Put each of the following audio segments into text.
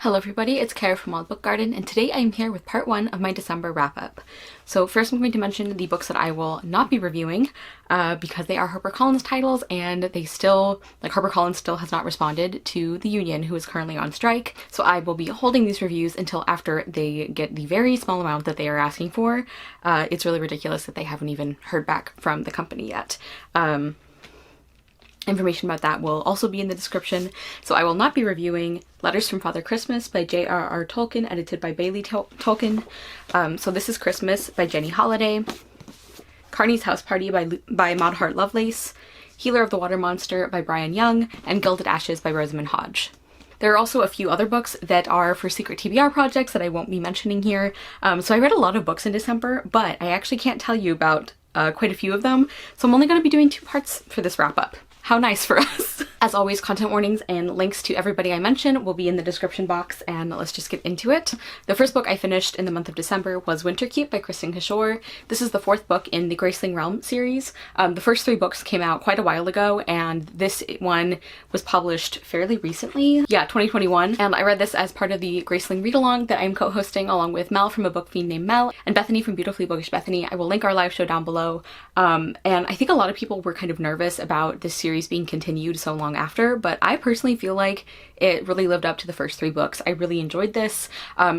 Hello everybody, it's Kara from Wild Book Garden, and today I'm here with part 1 of my December wrap-up. So first I'm going to mention the books that I will not be reviewing because they are HarperCollins titles, and they still, HarperCollins still has not responded to the union, who is currently on strike. So I will be holding these reviews until after they get the very small amount that they are asking for. It's really ridiculous that they haven't even heard back from the company yet. Information about that will also be in the description. So I will not be reviewing Letters from Father Christmas by J.R.R. Tolkien, edited by Bailey Tolkien. So This is Christmas by Jenny Holiday. Carney's House Party by Maud Hart Lovelace. Healer of the Water Monster by Brian Young. And Gilded Ashes by Rosamund Hodge. There are also a few other books that are for secret TBR projects that I won't be mentioning here. So I read a lot of books in December, but I actually can't tell you about quite a few of them. So I'm only going to be doing 2 parts for this wrap-up. How nice for us. As always, content warnings and links to everybody I mention will be in the description box, and let's just get into it. The first book I finished in the month of December was Winterkeep by Kristen Kishore. This is the 4th book in the Graceling Realm series. The first 3 books came out quite a while ago, and this one was published fairly recently. Yeah, 2021. And I read this as part of the Graceling read-along that I'm co-hosting along with Mel from A Book Fiend Named Mel and Bethany from Beautifully Bookish Bethany. I will link our live show down below. And I think a lot of people were kind of nervous about this series being continued so long after, but I personally feel like it really lived up to the first 3 books. I really enjoyed this.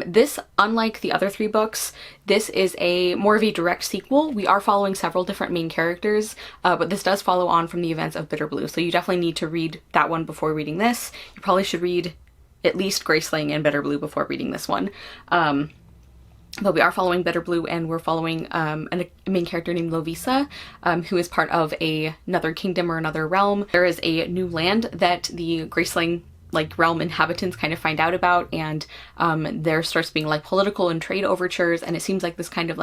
This, unlike the other 3 books, this is more of a direct sequel. We are following several different main characters, but this does follow on from the events of Bitter Blue, so you definitely need to read that one before reading this. You probably should read at least Graceling and Bitter Blue before reading this one. But we are following Bitter Blue, and we're following a main character named Lovisa, who is part of another kingdom or another realm. There is a new land that the Graceling realm inhabitants kind of find out about, and there starts being political and trade overtures, and it seems like this kind of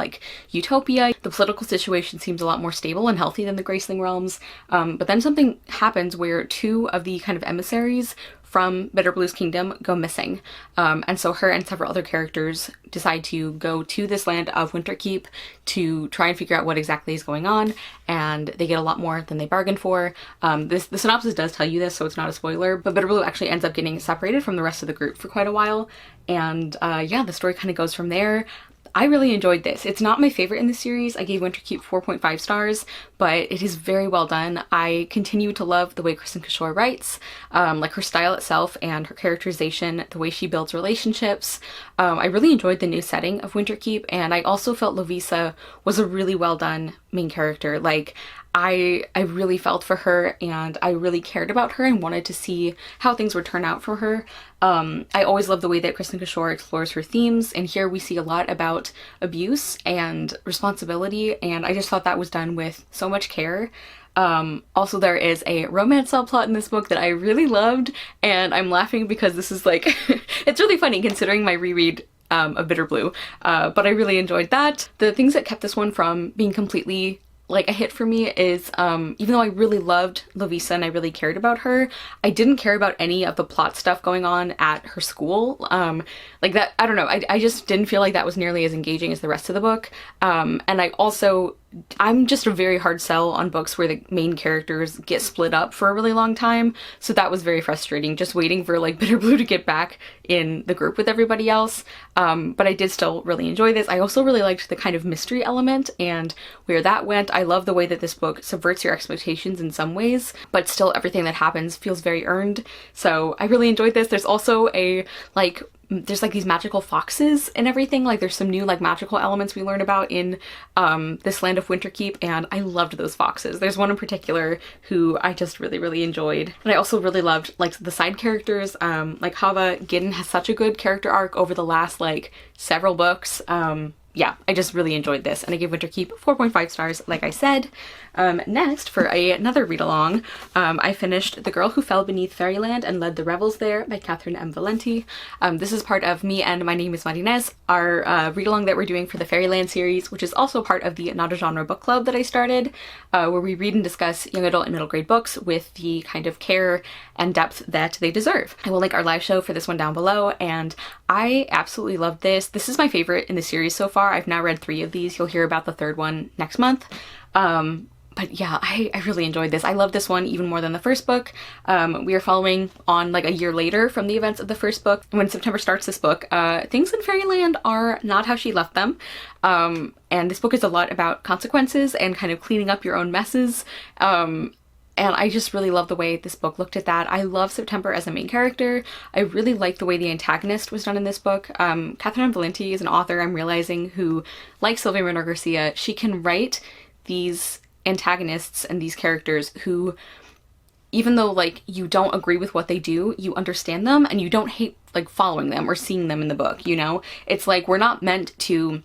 utopia. The political situation seems a lot more stable and healthy than the Graceling realms, but then something happens where 2 of the kind of emissaries from Bitter Blue's kingdom go missing. And so her and several other characters decide to go to this land of Winterkeep to try and figure out what exactly is going on, and they get a lot more than they bargained for. The synopsis does tell you this, so it's not a spoiler, but Bitter Blue actually ends up getting separated from the rest of the group for quite a while, and yeah, the story kind of goes from there. I really enjoyed this. It's not my favorite in the series. I gave Winterkeep 4.5 stars, but it is very well done. I continue to love the way Kristen Kishore writes, her style itself and her characterization, the way she builds relationships. I really enjoyed the new setting of Winterkeep, and I also felt Lovisa was a really well done main character. I really felt for her, and I really cared about her and wanted to see how things would turn out for her. I always love the way that Kristen Kishore explores her themes, and here we see a lot about abuse and responsibility, and I just thought that was done with so much care. Also, there is a romance subplot in this book that I really loved, and I'm laughing because this is it's really funny considering my reread of Bitter Blue, but I really enjoyed that. The things that kept this one from being completely a hit for me is, even though I really loved Lovisa and I really cared about her, I didn't care about any of the plot stuff going on at her school. That, I don't know, I just didn't feel like that was nearly as engaging as the rest of the book. And I'm just a very hard sell on books where the main characters get split up for a really long time, so that was very frustrating, just waiting for Bitter Blue to get back in the group with everybody else. But I did still really enjoy this. I also really liked the kind of mystery element and where that went. I love the way that this book subverts your expectations in some ways, but still everything that happens feels very earned. So I really enjoyed this. There's also there's these magical foxes and everything. There's some new magical elements we learn about in this land of Winterkeep, and I loved those foxes. There's one in particular who I just really, really enjoyed. And I also really loved the side characters. Hava Gideon has such a good character arc over the last several books. Yeah, I just really enjoyed this, and I gave Winterkeep 4.5 stars, like I said. Next, for another read-along, I finished The Girl Who Fell Beneath Fairyland and Led the Revels There by Catherine M. Valenti. This is part of me and My Name is Marinez, our read-along that we're doing for the Fairyland series, which is also part of the Not a Genre book club that I started, where we read and discuss young adult and middle grade books with the kind of care and depth that they deserve. I will link our live show for this one down below, and I absolutely loved this. This is my favorite in the series so far. I've now read 3 of these. You'll hear about the 3rd one next month. But yeah, I really enjoyed this. I love this one even more than the first book. We are following on like a year later from the events of the first book. When September starts this book, things in Fairyland are not how she left them. And this book is a lot about consequences and kind of cleaning up your own messes. And I just really love the way this book looked at that. I love September as a main character. I really like the way the antagonist was done in this book. Catherine Valenti is an author, I'm realizing, who, like Sylvia Renner Garcia, she can write these antagonists and these characters who, even though like you don't agree with what they do, you understand them and you don't hate like following them or seeing them in the book, you know? It's like we're not meant to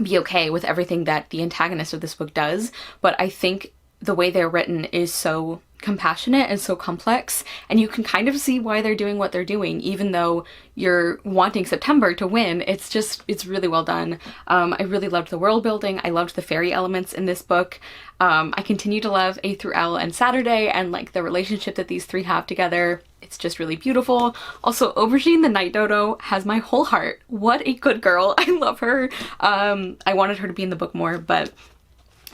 be okay with everything that the antagonist of this book does, but I think the way they're written is so compassionate and so complex, and you can kind of see why they're doing what they're doing, even though you're wanting September to win. It's really well done. I really loved the world building. I loved the fairy elements in this book. I continue to love A through L and Saturday and like the relationship that these three have together. It's just really beautiful. Also, Aubergine the Night Dodo has my whole heart. What a good girl. I love her. I wanted her to be in the book more, but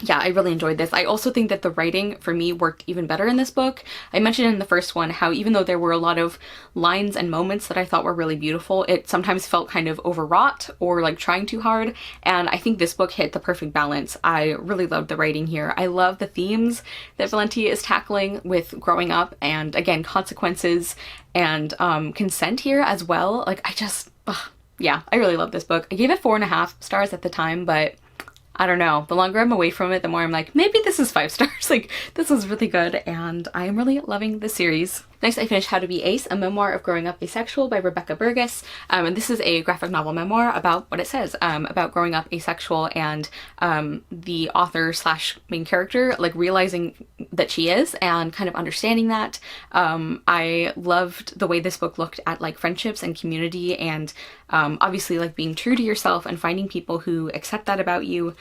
yeah, I really enjoyed this. I also think that the writing for me worked even better in this book. I mentioned in the first one how even though there were a lot of lines and moments that I thought were really beautiful, it sometimes felt kind of overwrought or like trying too hard, and I think this book hit the perfect balance. I really loved the writing here. I love the themes that Valenti is tackling with growing up and, again, consequences and consent here as well. Like, yeah, I really love this book. I gave it 4.5 stars at the time, but I don't know, the longer I'm away from it, the more I'm like, maybe this is 5 stars. Like, this was really good, and I am really loving the series. Next, I finished How to Be Ace, a memoir of growing up asexual by Rebecca Burgess. And this is a graphic novel memoir about what it says, about growing up asexual and the author slash main character, like, realizing that she is and kind of understanding that. I loved the way this book looked at, like, friendships and community and obviously, like, being true to yourself and finding people who accept that about you.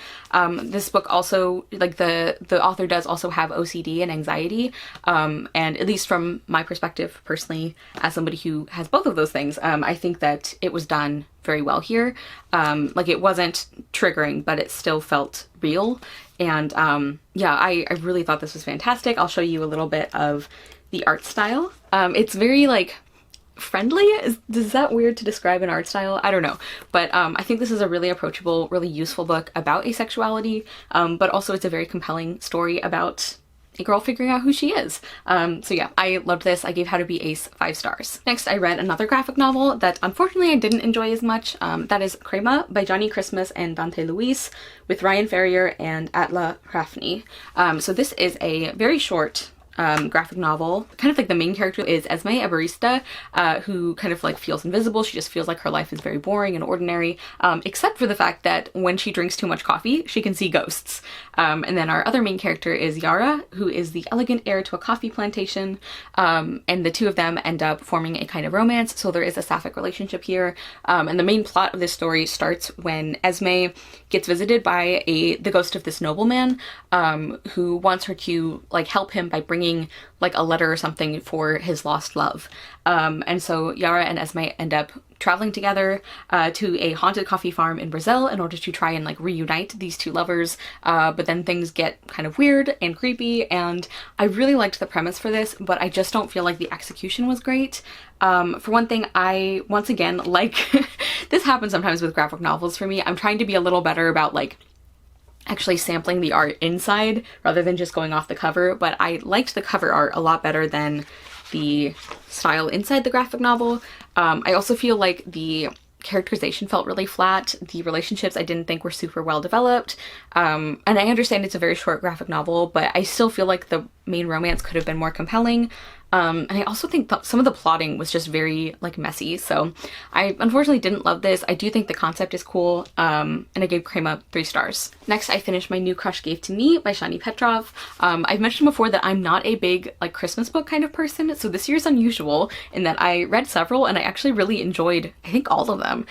This book also, like, the author does also have OCD and anxiety, and at least from my perspective personally, as somebody who has both of those things, I think that it was done very well here. Like, it wasn't triggering, but it still felt real. And yeah, I really thought this was fantastic. I'll show you a little bit of the art style. It's very, like, friendly. Is that weird to describe an art style? I don't know. But I think this is a really approachable, really useful book about asexuality, but also it's a very compelling story about a girl figuring out who she is. So yeah, I loved this. I gave How to Be Ace 5 stars. Next, I read another graphic novel that unfortunately I didn't enjoy as much. That is Crema by Johnny Christmas and Dante Luis with Ryan Ferrier and Atla Hrafny. So this is a very short graphic novel. Kind of like the main character is Esme, a barista, who kind of like feels invisible. She just feels like her life is very boring and ordinary, except for the fact that when she drinks too much coffee, she can see ghosts. And then our other main character is Yara, who is the elegant heir to a coffee plantation, and the two of them end up forming a kind of romance, so there is a sapphic relationship here. And the main plot of this story starts when Esme gets visited by the ghost of this nobleman, who wants her to like help him by bringing like a letter or something for his lost love. And so Yara and Esme end up traveling together to a haunted coffee farm in Brazil in order to try and like reunite these two lovers, but then things get kind of weird and creepy, and I really liked the premise for this, but I just don't feel like the execution was great. For one thing, I, once again, like, this happens sometimes with graphic novels for me, I'm trying to be a little better about like actually sampling the art inside rather than just going off the cover, but I liked the cover art a lot better than the style inside the graphic novel. I also feel like the characterization felt really flat. The relationships I didn't think were super well developed. And I understand it's a very short graphic novel, but I still feel like the main romance could have been more compelling. And I also think some of the plotting was just very like messy, so I unfortunately didn't love this. I do think the concept is cool, and I gave Crema 3 stars. Next, I finished My New Crush Gave to Me by Shani Petrov. I've mentioned before that I'm not a big like Christmas book kind of person, so this year's unusual in that I read several and I actually really enjoyed, I think, all of them,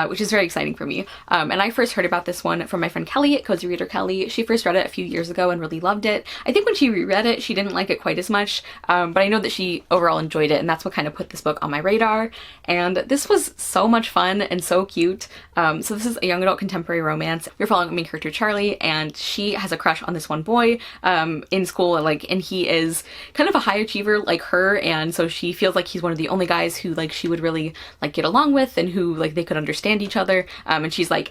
which is very exciting for me. And I first heard about this one from my friend Kelly at Cozy Reader Kelly. She first read it a few years ago and really loved it. I think when she reread it, she didn't like it quite as much, but I know that she overall enjoyed it, and that's what kind of put this book on my radar. And this was so much fun and so cute. So this is a young adult contemporary romance. We're following the main character Charlie, and she has a crush on this one boy in school, like, and he is kind of a high achiever like her, and so she feels like he's one of the only guys who like she would really like get along with and who like they could understand each other. And she's like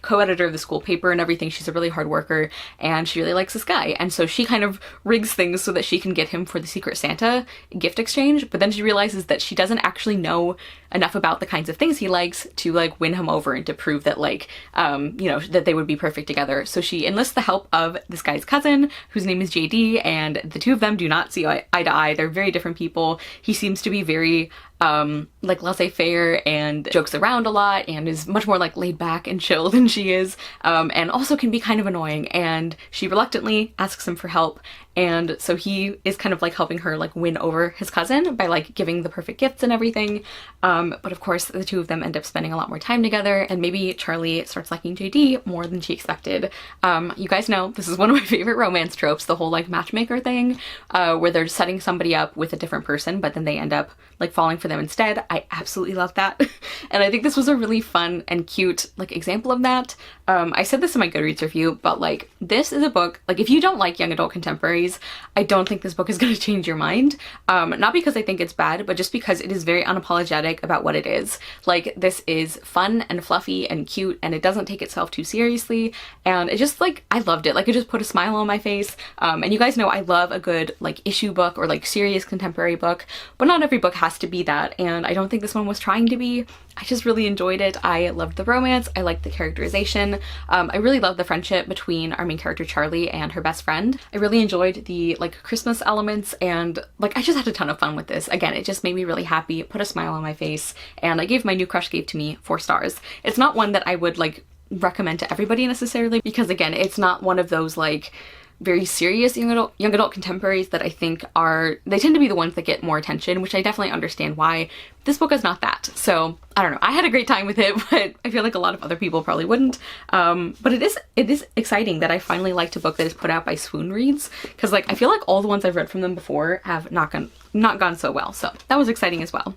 co-editor of the school paper and everything. She's a really hard worker, and she really likes this guy, and so she kind of rigs things so that she can get him for the Secret Santa gift exchange, but then she realizes that she doesn't actually know enough about the kinds of things he likes to like win him over and to prove that like you know, that they would be perfect together. So she enlists the help of this guy's cousin, whose name is JD, and the two of them do not see eye to eye. They're very different people. He seems to be very like laissez-faire and jokes around a lot and is much more like laid back and chill than she is, and also can be kind of annoying, and she reluctantly asks him for help. And so he is kind of like helping her like win over his cousin by like giving the perfect gifts and everything. But of course the two of them end up spending a lot more time together, and maybe Charlie starts liking JD more than she expected. You guys know this is one of my favorite romance tropes, the whole like matchmaker thing, where they're setting somebody up with a different person, but then they end up like falling for them instead. I absolutely love that. And I think this was a really fun and cute like example of that. I said this in my Goodreads review, but like this is a book, like if you don't like young adult contemporaries, I don't think this book is going to change your mind. Not because I think it's bad, but just because it is very unapologetic about what it is. Like, this is fun and fluffy and cute, and it doesn't take itself too seriously, and it just like, I loved it. Like, it just put a smile on my face. And you guys know I love a good like issue book or like serious contemporary book, but not every book has to be that, and I don't think this one was trying to be. I just really enjoyed it. I loved the romance. I liked the characterization. I really loved the friendship between our main character Charlie and her best friend. I really enjoyed the like Christmas elements, and like I just had a ton of fun with this. Again, it just made me really happy, put a smile on my face, and I gave my new crush gave to me 4 stars. It's not one that I would like recommend to everybody necessarily, because again, it's not one of those like very serious young adult contemporaries that I think they tend to be the ones that get more attention, which I definitely understand why. This book is not that. So I don't know, I had a great time with it, but I feel like a lot of other people probably wouldn't. But it is exciting that I finally liked a book that is put out by Swoon Reads, because like I feel like all the ones I've read from them before have not gone so well. So that was exciting as well.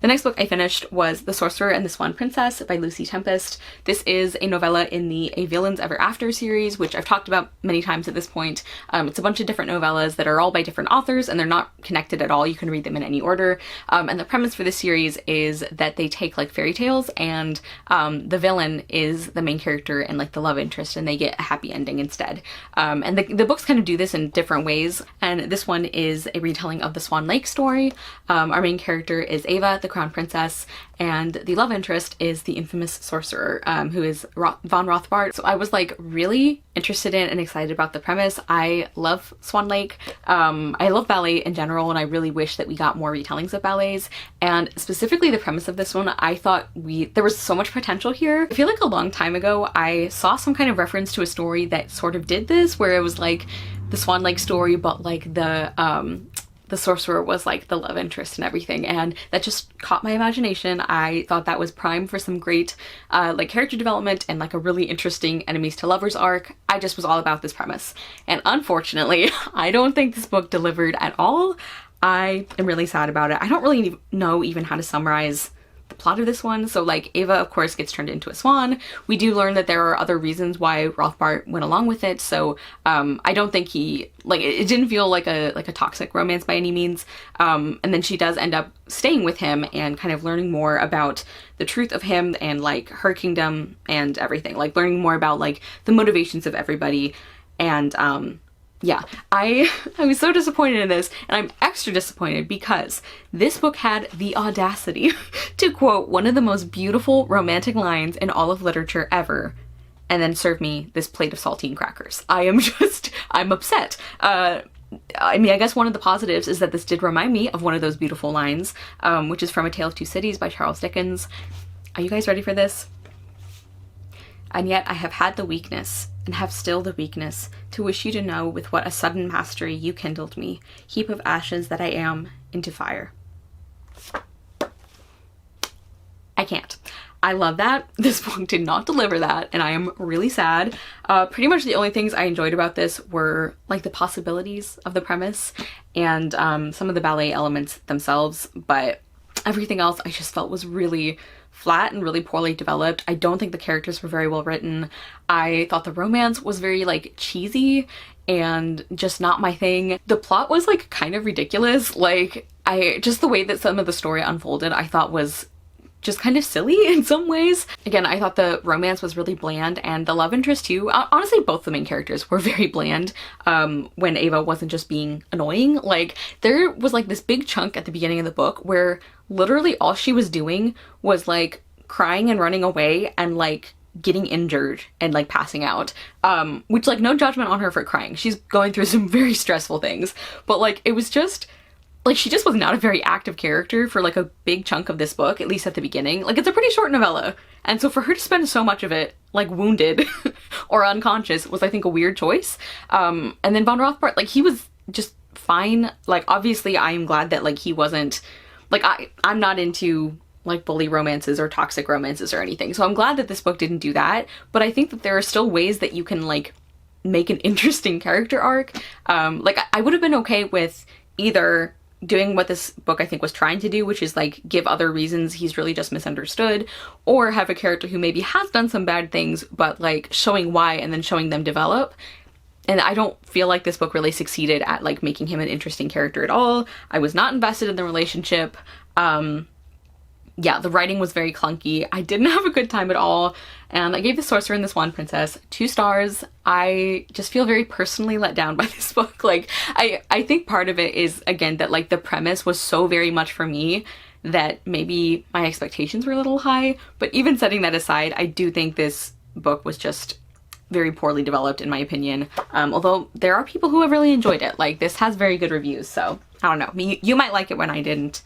The next book I finished was The Sorcerer and the Princess by Lucy Tempest. This is a novella in the A Villains Ever After series, which I've talked about many times at this point. It's a bunch of different novellas that are all by different authors, and they're not connected at all. You can read them in any order. And the premise for this series is that they take like fairy tales, and the villain is the main character and like the love interest, and they get a happy ending instead. And the books kind of do this in different ways, and this one is a retelling of the Swan Lake story. Our main character is Ava, the Crown Princess, and the love interest is the infamous sorcerer, who is Von Rothbart. So I was like really interested in and excited about the premise. I love Swan Lake. I love ballet in general, and I really wish that we got more retellings of ballets, and specifically the premise of this one, I thought there was so much potential here. I feel like a long time ago I saw some kind of reference to a story that sort of did this, where it was like the Swan Lake story, but like the sorcerer was like the love interest and everything, and that just caught my imagination. I thought that was prime for some great like character development and like a really interesting enemies to lovers arc. I just was all about this premise, and unfortunately I don't think this book delivered at all. I am really sad about it. I don't really know even how to summarize the plot of this one. So like Ava of course gets turned into a swan. We do learn that there are other reasons why Rothbart went along with it, so I don't think it didn't feel like a toxic romance by any means. And then she does end up staying with him and kind of learning more about the truth of him and like her kingdom and everything, like learning more about like the motivations of everybody. And yeah, I was so disappointed in this, and I'm extra disappointed because this book had the audacity to quote one of the most beautiful romantic lines in all of literature ever, and then serve me this plate of saltine crackers. I'm upset. I mean, I guess one of the positives is that this did remind me of one of those beautiful lines, which is from A Tale of Two Cities by Charles Dickens. Are you guys ready for this? And yet I have had the weakness, and have still the weakness, to wish you to know with what a sudden mastery you kindled me, heap of ashes that I am, into fire. I can't. I love that. This book did not deliver that, and I am really sad. Pretty much the only things I enjoyed about this were like the possibilities of the premise and some of the ballet elements themselves, but everything else I just felt was really flat and really poorly developed. I don't think the characters were very well written. I thought the romance was very like cheesy and just not my thing. The plot was like kind of ridiculous. Like just the way that some of the story unfolded I thought was just kind of silly in some ways. Again, I thought the romance was really bland, and the love interest too. Honestly, both the main characters were very bland when Ava wasn't just being annoying. Like, there was like this big chunk at the beginning of the book where literally all she was doing was like crying and running away and like getting injured and like passing out, which, like, no judgment on her for crying. She's going through some very stressful things, but like it was just like she just was not a very active character for like a big chunk of this book, at least at the beginning. Like, it's a pretty short novella, and so for her to spend so much of it like wounded or unconscious was, I think, a weird choice. And then Von Rothbart, like, he was just fine. Like, obviously I am glad that like he wasn't like, I'm not into like bully romances or toxic romances or anything, so I'm glad that this book didn't do that. But I think that there are still ways that you can like make an interesting character arc. Like, I would have been okay with either doing what this book I think was trying to do, which is like give other reasons he's really just misunderstood, or have a character who maybe has done some bad things but like showing why and then showing them develop. And I don't feel like this book really succeeded at like making him an interesting character at all. I was not invested in the relationship. Yeah, the writing was very clunky. I didn't have a good time at all, and I gave The Sorcerer and the Princess 2 stars. I just feel very personally let down by this book. Like, I think part of it is, again, that like the premise was so very much for me that maybe my expectations were a little high, but even setting that aside, I do think this book was just very poorly developed in my opinion, although there are people who have really enjoyed it. Like, this has very good reviews, so I don't know, you might like it when I didn't.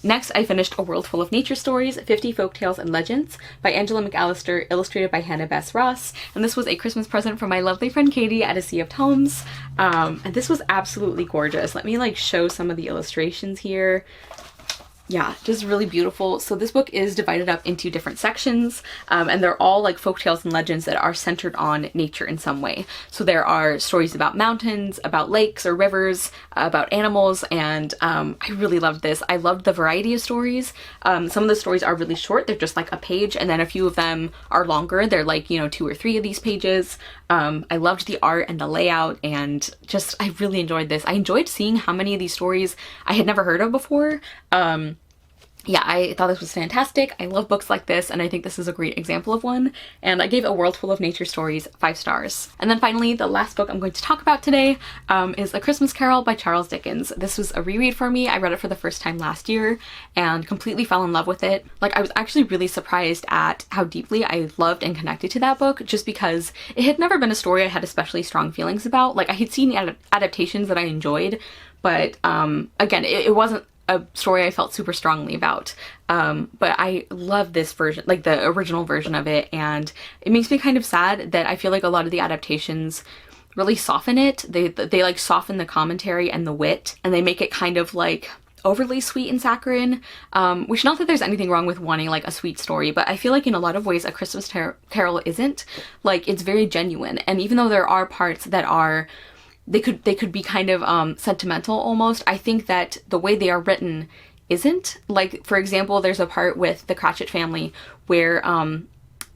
Next, I finished A World Full of Nature Stories, 50 Folktales and Legends by Angela McAllister, illustrated by Hannah Bess Ross, and this was a Christmas present from my lovely friend Katie at A Sea of Tomes, and this was absolutely gorgeous. Let me like show some of the illustrations here. Yeah, just really beautiful. So this book is divided up into different sections, and they're all like folktales and legends that are centered on nature in some way. So there are stories about mountains, about lakes or rivers, about animals, and I really loved this. I loved the variety of stories. Some of the stories are really short, they're just like a page, and then a few of them are longer. They're like, you know, 2 or 3 of these pages. I loved the art and the layout, and just, I really enjoyed this. I enjoyed seeing how many of these stories I had never heard of before. Yeah, I thought this was fantastic. I love books like this, and I think this is a great example of one. And I gave A World Full of Nature Stories 5 stars. And then finally, the last book I'm going to talk about today is A Christmas Carol by Charles Dickens. This was a reread for me. I read it for the first time last year and completely fell in love with it. Like, I was actually really surprised at how deeply I loved and connected to that book, just because it had never been a story I had especially strong feelings about. Like, I had seen adaptations that I enjoyed, but again, it wasn't a story I felt super strongly about. But I love this version, like the original version of it, and it makes me kind of sad that I feel like a lot of the adaptations really soften it. They like soften the commentary and the wit, and they make it kind of like overly sweet and saccharine, which, not that there's anything wrong with wanting like a sweet story, but I feel like in a lot of ways A Christmas Carol isn't. Like, it's very genuine, and even though there are parts that are they could be kind of sentimental almost, I think that the way they are written isn't. Like, for example, there's a part with the Cratchit family where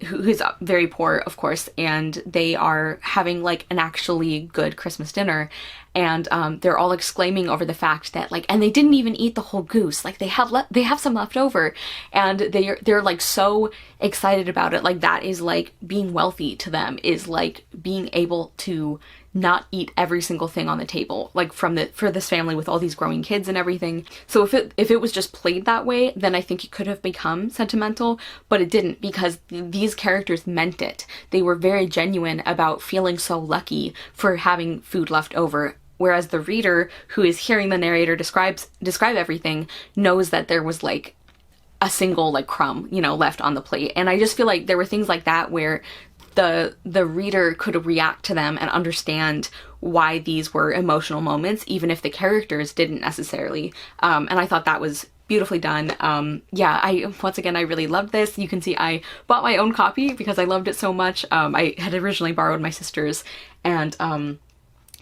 who's very poor, of course, and they are having like an actually good Christmas dinner, and they're all exclaiming over the fact that like, and they didn't even eat the whole goose, like they have some left over, and they're like so excited about it. Like, that is like being wealthy to them, is like being able to not eat every single thing on the table, like for this family with all these growing kids and everything. So if it was just played that way, then I think it could have become sentimental, but it didn't, because these characters meant it. They were very genuine about feeling so lucky for having food left over, whereas the reader, who is hearing the narrator describe everything, knows that there was like a single like crumb, you know, left on the plate. And I just feel like there were things like that where the reader could react to them and understand why these were emotional moments, even if the characters didn't necessarily. And I thought that was beautifully done. Yeah, once again, I really loved this. You can see I bought my own copy because I loved it so much. I had originally borrowed my sister's, and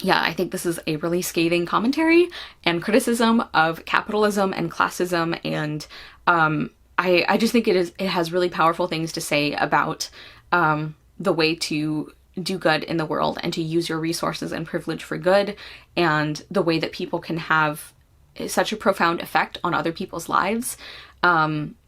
yeah, I think this is a really scathing commentary and criticism of capitalism and classism, and I just think it has really powerful things to say about the way to do good in the world and to use your resources and privilege for good, and the way that people can have such a profound effect on other people's lives.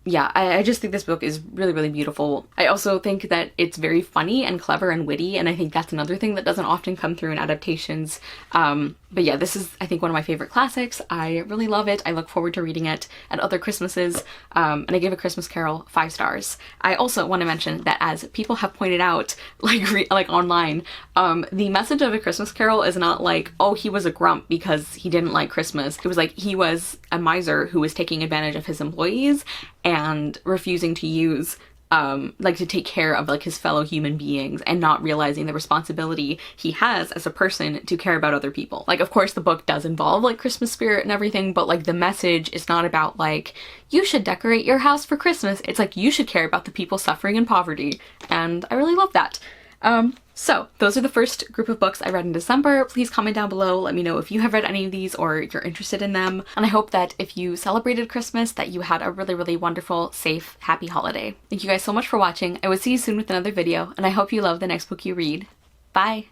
Yeah, I just think this book is really, really beautiful. I also think that it's very funny and clever and witty, and I think that's another thing that doesn't often come through in adaptations. But yeah, this is, I think, one of my favorite classics. I really love it. I look forward to reading it at other Christmases, and I give A Christmas Carol 5 stars. I also want to mention that, as people have pointed out, like online, the message of A Christmas Carol is not like, oh, he was a grump because he didn't like Christmas. It was like he was a miser who was taking advantage of his employees and refusing to use like to take care of like his fellow human beings, and not realizing the responsibility he has as a person to care about other people. Like, of course the book does involve like Christmas spirit and everything, but like the message is not about like, you should decorate your house for Christmas. It's like, you should care about the people suffering in poverty, and I really love that. So those are the first group of books I read in December. Please comment down below, let me know if you have read any of these or you're interested in them. And I hope that if you celebrated Christmas, that you had a really, really wonderful, safe, happy holiday. Thank you guys so much for watching. I will see you soon with another video, and I hope you love the next book you read. Bye!